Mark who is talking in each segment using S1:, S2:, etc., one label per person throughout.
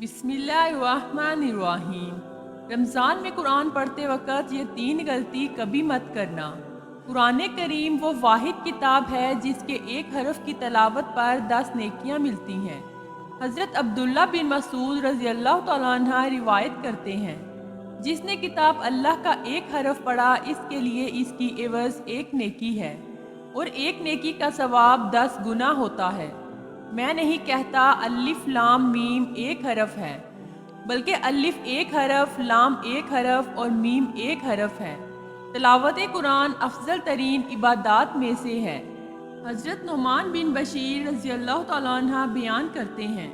S1: बिस्मिल्लाहिर्रहमानिर्रहीम। रमज़ान में कुरान पढ़ते वक़्त ये 3 गलती कभी मत करना। कुरान करीम वो वाहिद किताब है जिसके एक हरफ की तलावत पर 10 नेकियां मिलती हैं। हज़रत अब्दुल्ला बिन मसूद रज़ी अल्लाह तआला अन्हा रिवायत करते हैं, जिसने किताब अल्लाह का एक हरफ पढ़ा इसके लिए इसकी एवज़ एक नेकी है और एक नेकी का सवाब 10 गुना होता है। मैं नहीं कहता अलिफ लाम मीम एक हरफ है, बल्कि अलिफ एक हरफ, लाम एक हरफ और मीम एक हरफ है। तिलावत कुरान अफजल तरीन इबादात में से है। हज़रत नुमान बिन बशीर रज़ी अल्लाह तआला अन्हा बयान करते हैं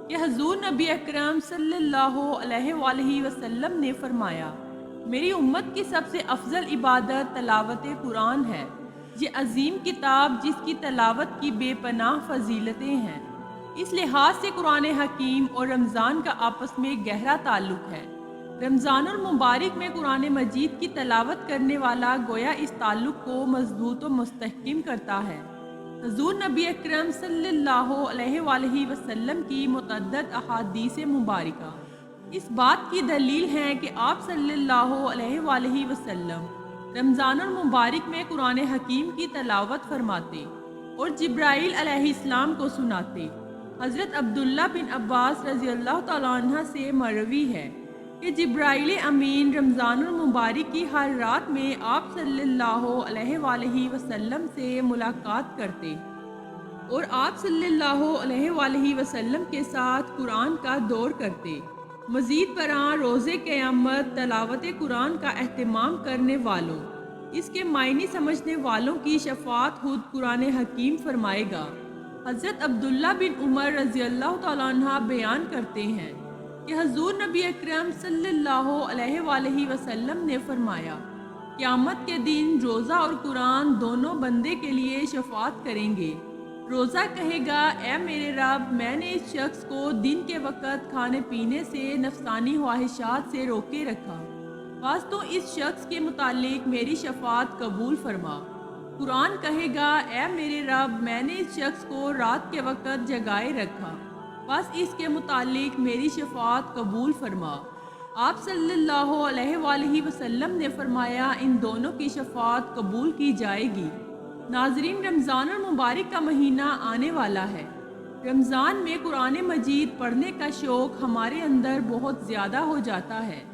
S1: कि हज़ूर नबी अकरम सल्लल्लाहु अलैहि वसल्लम ने फरमाया, मेरी उम्मत की सबसे अफजल इबादत तिलावत कुरान है। ये अजीम किताब जिसकी तिलावत की बेपनाह फजीलतें हैं। इस लिहाज से कुरान हकीम और रमज़ान का आपस में गहरा ताल्लुक़ है। रमज़ानुल मुबारक में कुरान मजीद की तिलावत करने वाला गोया इस ताल्लुक़ को मजबूत व मुस्तहकिम करता है। हुज़ूर नबी अकरम सल्लल्लाहु अलैहि वसल्लम की मुतअद्दिद अहादीस मुबारका इस बात की दलील हैं कि आप सल्लल्लाहु अलैहि वसल्लम रमज़ानुल मुबारक में कुरान हकीम की तिलावत फरमाते और जिब्राईल अलैहिस्सलाम को सुनाते। हज़रत अब्दुल्ला बिन अब्बास रज़ी अल्लाह तआला अन्हा से मरवी है कि जिब्राईल अमीन रमज़ानुल मुबारक की हर रात में आप सल्लल्लाहु अलैहि वसल्लम से मुलाकात करते और आप सल्लल्लाहु अलैहि वसल्लम के साथ कुरान का दौर करते। मज़ीद बरां रोज़े क़यामत तलावत कुरान का एहतमाम करने वालों, इसके मायने समझने वालों की शफ़ाअत खुद कुरान हकीम फरमाएगा। हज़रत अब्दुल्ला बिन उमर रज़ी अल्लाह तआला अन्हा बयान करते हैं कि हज़ूर नबी अकरम सल्लल्लाहु अलैहि वसल्लम ने फरमाया, क़यामत के दिन रोज़ा और कुरान दोनों बंदे के लिए शफ़ाअत करेंगे। रोज़ा कहेगा, ए मेरे रब, मैंने इस शख्स को दिन के वक़्त खाने पीने से, नफसानी ख्वाहिशात से रोके रखा, बस तो इस शख्स के मुतालिक मेरी शफ़ाअत कबूल फरमा। कुरान कहेगा, ए मेरे रब, मैंने इस शख्स को रात के वक़्त जगाए रखा, बस इसके मुतालिक मेरी शफ़ाअत कबूल फरमा। आप सल्लल्लाहु अलैहि वसल्लम ने फरमाया, इन दोनों की शफ़ाअत कबूल की जाएगी। नाज़रीन, रमज़ानुल मुबारक का महीना आने वाला है। रमज़ान में कुरान मजीद पढ़ने का शौक़ हमारे अंदर बहुत ज़्यादा हो जाता है।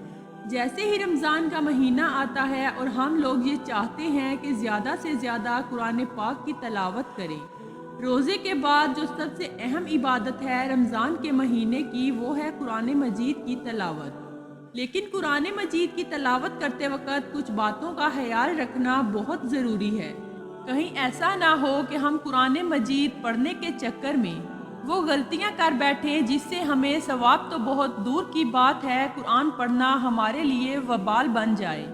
S1: जैसे ही रमज़ान का महीना आता है और हम लोग ये चाहते हैं कि ज़्यादा से ज़्यादा कुरान पाक की तलावत करें। रोज़े के बाद जो सबसे अहम इबादत है रमज़ान के महीने की, वो है कुरान मजीद की तलावत। लेकिन कुरान मजीद की तलावत करते वक़्त कुछ बातों का ख्याल रखना बहुत ज़रूरी है। कहीं ऐसा ना हो कि हम कुरान मजीद पढ़ने के चक्कर में वो गलतियां कर बैठें जिससे हमें सवाब तो बहुत दूर की बात है, कुरान पढ़ना हमारे लिए वबाल बन जाए।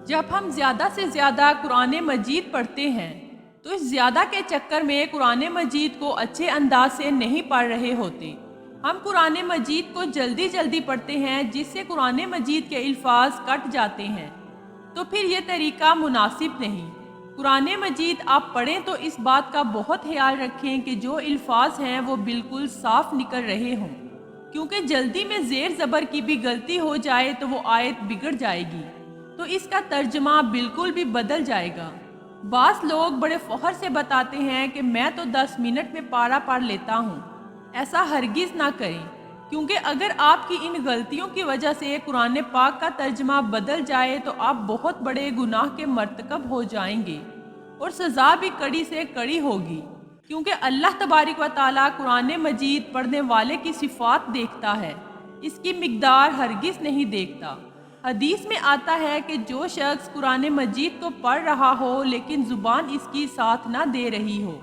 S1: जब हम ज़्यादा से ज़्यादा कुरान मजीद पढ़ते हैं तो इस ज़्यादा के चक्कर में कुरान मजीद को अच्छे अंदाज से नहीं पढ़ रहे होते। हम कुरान मजीद को जल्दी जल्दी पढ़ते हैं जिससे कुरान मजीद के अल्फाज कट जाते हैं, तो फिर ये तरीका मुनासिब नहीं। कुरान मजीद आप पढ़ें तो इस बात का बहुत ख्याल रखें कि जो अल्फाज हैं वो बिल्कुल साफ निकल रहे हों, क्योंकि जल्दी में ज़ेर ज़बर की भी गलती हो जाए तो वो आयत बिगड़ जाएगी, तो इसका तर्जमा बिल्कुल भी बदल जाएगा। बास लोग बड़े फ़ख्र से बताते हैं कि मैं तो 10 मिनट में पारा पढ़ लेता हूँ। ऐसा हरगिज़ ना करें, क्योंकि अगर आपकी इन गलतियों की वजह से कुरान पाक का तर्जमा बदल जाए तो आप बहुत बड़े गुनाह के मर्तकब हो जाएंगे और सज़ा भी कड़ी से कड़ी होगी, क्योंकि अल्लाह तबारक व तआला कुरान मजीद पढ़ने वाले की सिफ़ात देखता है, इसकी मिक़दार हरगिज़ नहीं देखता। हदीस में आता है कि जो शख्स कुरान मजीद को पढ़ रहा हो लेकिन ज़ुबान इसकी साथ ना दे रही हो,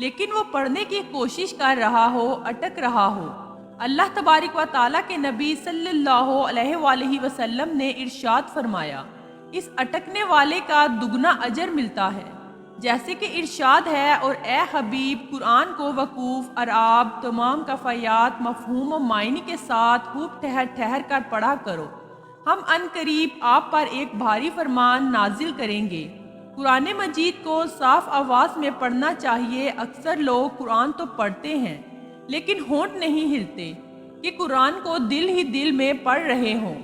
S1: लेकिन वो पढ़ने की कोशिश कर रहा हो, अटक रहा हो, अल्लाह तबारक व तआला के नबी सल्लल्लाहु अलैहि वसल्लम ने इरशाद फरमाया, इस अटकने वाले का दुगना अजर मिलता है। जैसे कि इरशाद है, और ए हबीब, कुरान को वकूफ़, अराब, तमाम कफ़ायात, मफ़हूम व मायने के साथ खूब ठहर ठहर कर पढ़ा करो। हम अनकरीब आप पर एक भारी फरमान नाजिल करेंगे। कुरान मजीद को साफ आवाज़ में पढ़ना चाहिए। अक्सर लोग कुरान तो पढ़ते हैं लेकिन होंठ नहीं हिलते کہ قرآن کو دل ہی دل میں پڑھ رہے ہوں،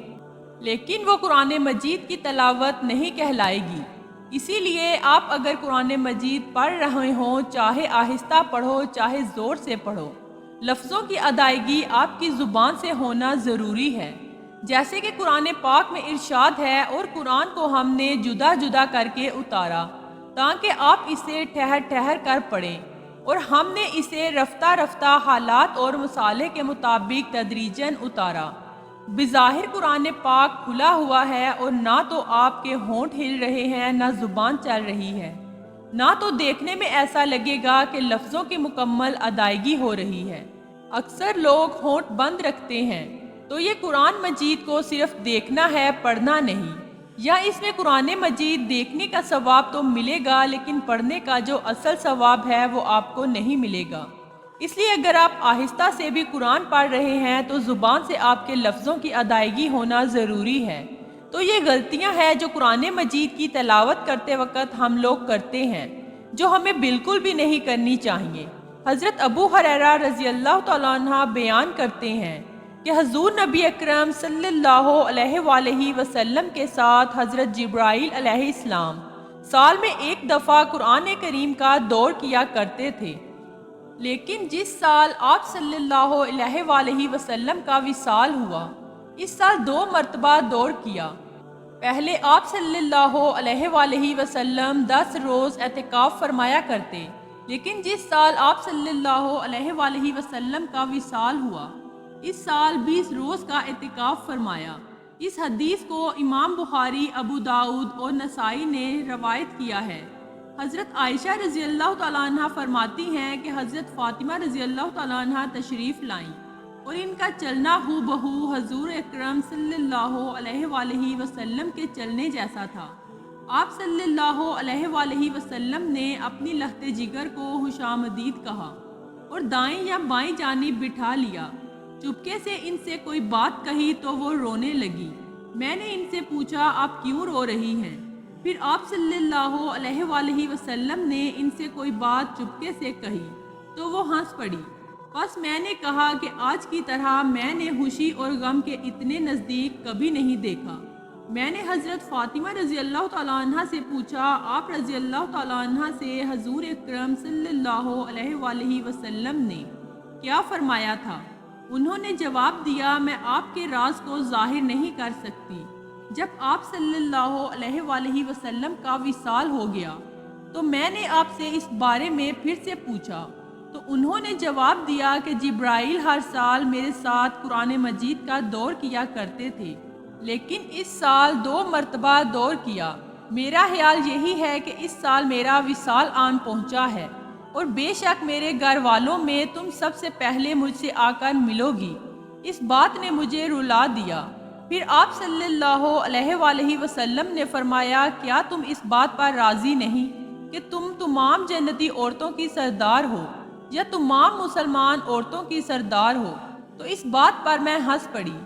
S1: لیکن وہ قرآن مجید کی تلاوت نہیں کہلائے گی۔ اسی لیے آپ اگر قرآن مجید پڑھ رہے ہوں، چاہے آہستہ پڑھو چاہے زور سے پڑھو، لفظوں کی ادائیگی آپ کی زبان سے ہونا ضروری ہے، جیسے کہ قرآن پاک میں ارشاد ہے، اور قرآن کو ہم نے جدا جدا کر کے اتارا تاکہ آپ اسے ٹھہر ٹھہر کر پڑھیں، اور ہم نے اسے رفتہ رفتہ حالات اور مصالح کے مطابق تدریجاً اتارا۔ بظاہر قرآن پاک کھلا ہوا ہے، اور نہ تو آپ کے ہونٹ ہل رہے ہیں نہ زبان چل رہی ہے، نہ تو دیکھنے میں ایسا لگے گا کہ لفظوں کی مکمل ادائیگی ہو رہی ہے۔ اکثر لوگ ہونٹ بند رکھتے ہیں، تو یہ قرآن مجید کو صرف دیکھنا ہے، پڑھنا نہیں، یا اس میں قرآن مجید دیکھنے کا ثواب تو ملے گا لیکن پڑھنے کا جو اصل ثواب ہے وہ آپ کو نہیں ملے گا۔ اس لیے اگر آپ آہستہ سے بھی قرآن پڑھ رہے ہیں تو زبان سے آپ کے لفظوں کی ادائیگی ہونا ضروری ہے۔ تو یہ غلطیاں ہیں جو قرآن مجید کی تلاوت کرتے وقت ہم لوگ کرتے ہیں، جو ہمیں بالکل بھی نہیں کرنی چاہیے۔ حضرت ابو ہریرہ رضی اللہ تعالیٰ عنہ بیان کرتے ہیں کہ حضور نبی اکرم صلی اللہ علیہ وآلہ وسلم کے ساتھ حضرت جبرائیل علیہ السلام سال میں ایک دفعہ قرآن کریم کا دور کیا کرتے تھے، لیکن جس سال آپ صلی اللہ علیہ وآلہ وسلم کا وصال ہوا، اس سال 2 مرتبہ دور کیا۔ پہلے آپ صلی اللہ علیہ وآلہ وسلم 10 روز اعتکاف فرمایا کرتے، لیکن جس سال آپ صلی اللہ علیہ وآلہ وسلم کا وصال ہوا، اس سال 20 روز کا اعتکاف فرمایا۔ اس حدیث کو امام بخاری، ابو داؤد اور نسائی نے روایت کیا ہے۔ حضرت عائشہ رضی اللہ تعالیٰ عنہ فرماتی ہیں کہ حضرت فاطمہ رضی اللہ تعالیٰ عنہ تشریف لائیں، اور ان کا چلنا ہو بہو حضور اکرم صلی اللہ علیہ وآلہ وسلم کے چلنے جیسا تھا۔ آپ صلی اللہ علیہ وآلہ وسلم نے اپنی لخت جگر کو خوش آمدید کہا اور دائیں یا بائیں جانب بٹھا لیا۔ چپکے سے ان سے کوئی بات کہی تو وہ رونے لگی۔ میں نے ان سے پوچھا آپ کیوں رو رہی ہیں؟ پھر آپ صلی اللہ علیہ وآلہ وسلم نے ان سے کوئی بات چپکے سے کہی تو وہ ہنس پڑی۔ بس میں نے کہا کہ آج کی طرح میں نے خوشی اور غم کے اتنے نزدیک کبھی نہیں دیکھا۔ میں نے حضرت فاطمہ رضی اللہ تعالیٰ عنہ سے پوچھا آپ رضی اللہ تعالیٰ عنہ سے حضور اکرم صلی اللہ علیہ وآلہ وسلم نے کیا فرمایا تھا؟ انہوں نے جواب دیا میں آپ کے راز کو ظاہر نہیں کر سکتی۔ جب آپ صلی اللہ علیہ وآلہ وسلم کا وصال ہو گیا تو میں نے آپ سے اس بارے میں پھر سے پوچھا، تو انہوں نے جواب دیا کہ جبرائیل ہر سال میرے ساتھ قرآن مجید کا دور کیا کرتے تھے، لیکن اس سال 2 مرتبہ دور کیا۔ میرا خیال یہی ہے کہ اس سال میرا وصال آن پہنچا ہے، اور بے شک میرے گھر والوں میں تم سب سے پہلے مجھ سے آ کر ملو گی۔ اس بات نے مجھے رلا دیا۔ پھر آپ صلی اللہ علیہ وآلہ وسلم نے فرمایا کیا تم اس بات پر راضی نہیں کہ تم تمام جنتی عورتوں کی سردار ہو یا تمام مسلمان عورتوں کی سردار ہو؟ تو اس بات پر میں ہنس پڑی۔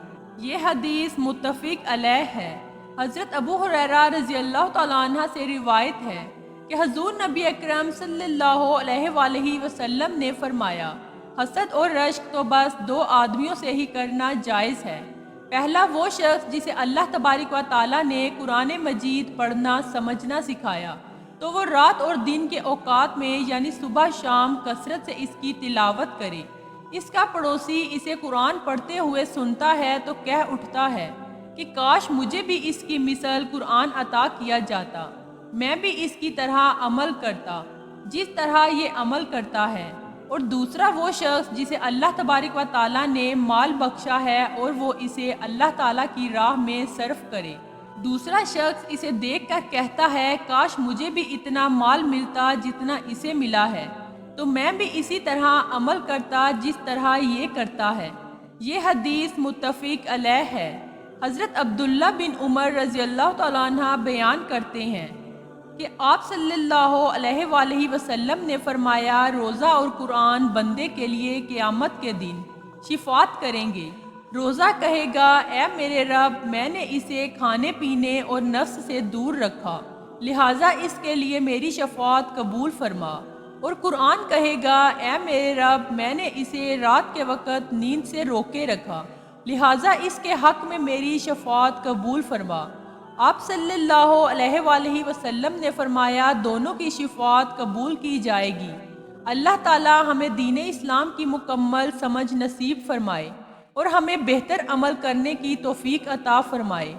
S1: یہ حدیث متفق علیہ ہے۔ حضرت ابو ہریرہ رضی اللہ تعالیٰ عنہ سے روایت ہے کہ حضور نبی اکرم صلی اللہ علیہ وآلہ وسلم نے فرمایا حسد اور رشک تو بس 2 آدمیوں سے ہی کرنا جائز ہے۔ پہلا وہ شخص جسے اللہ تبارک و تعالیٰ نے قرآن مجید پڑھنا سمجھنا سکھایا، تو وہ رات اور دن کے اوقات میں یعنی صبح شام کثرت سے اس کی تلاوت کرے۔ اس کا پڑوسی اسے قرآن پڑھتے ہوئے سنتا ہے تو کہہ اٹھتا ہے کہ کاش مجھے بھی اس کی مثل قرآن عطا کیا جاتا، میں بھی اس کی طرح عمل کرتا جس طرح یہ عمل کرتا ہے۔ اور دوسرا وہ شخص جسے اللہ تبارک و تعالیٰ نے مال بخشا ہے اور وہ اسے اللہ تعالیٰ کی راہ میں صرف کرے۔ دوسرا شخص اسے دیکھ کر کہتا ہے کاش مجھے بھی اتنا مال ملتا جتنا اسے ملا ہے، تو میں بھی اسی طرح عمل کرتا جس طرح یہ کرتا ہے۔ یہ حدیث متفق علیہ ہے۔ حضرت عبداللہ بن عمر رضی اللہ تعالیٰ عنہ بیان کرتے ہیں کہ آپ صلی اللہ علیہ وآلہ وسلم نے فرمایا روزہ اور قرآن بندے کے لیے قیامت کے دن شفاعت کریں گے۔ روزہ کہے گا اے میرے رب میں نے اسے کھانے پینے اور نفس سے دور رکھا، لہٰذا اس کے لیے میری شفاعت قبول فرما۔ اور قرآن کہے گا اے میرے رب میں نے اسے رات کے وقت نیند سے روکے رکھا، لہٰذا اس کے حق میں میری شفاعت قبول فرما۔ آپ صلی اللہ علیہ وآلہ وسلم نے فرمایا دونوں کی شفاعت قبول کی جائے گی۔ اللہ تعالی ہمیں دین اسلام کی مکمل سمجھ نصیب فرمائے اور ہمیں بہتر عمل کرنے کی توفیق عطا فرمائے۔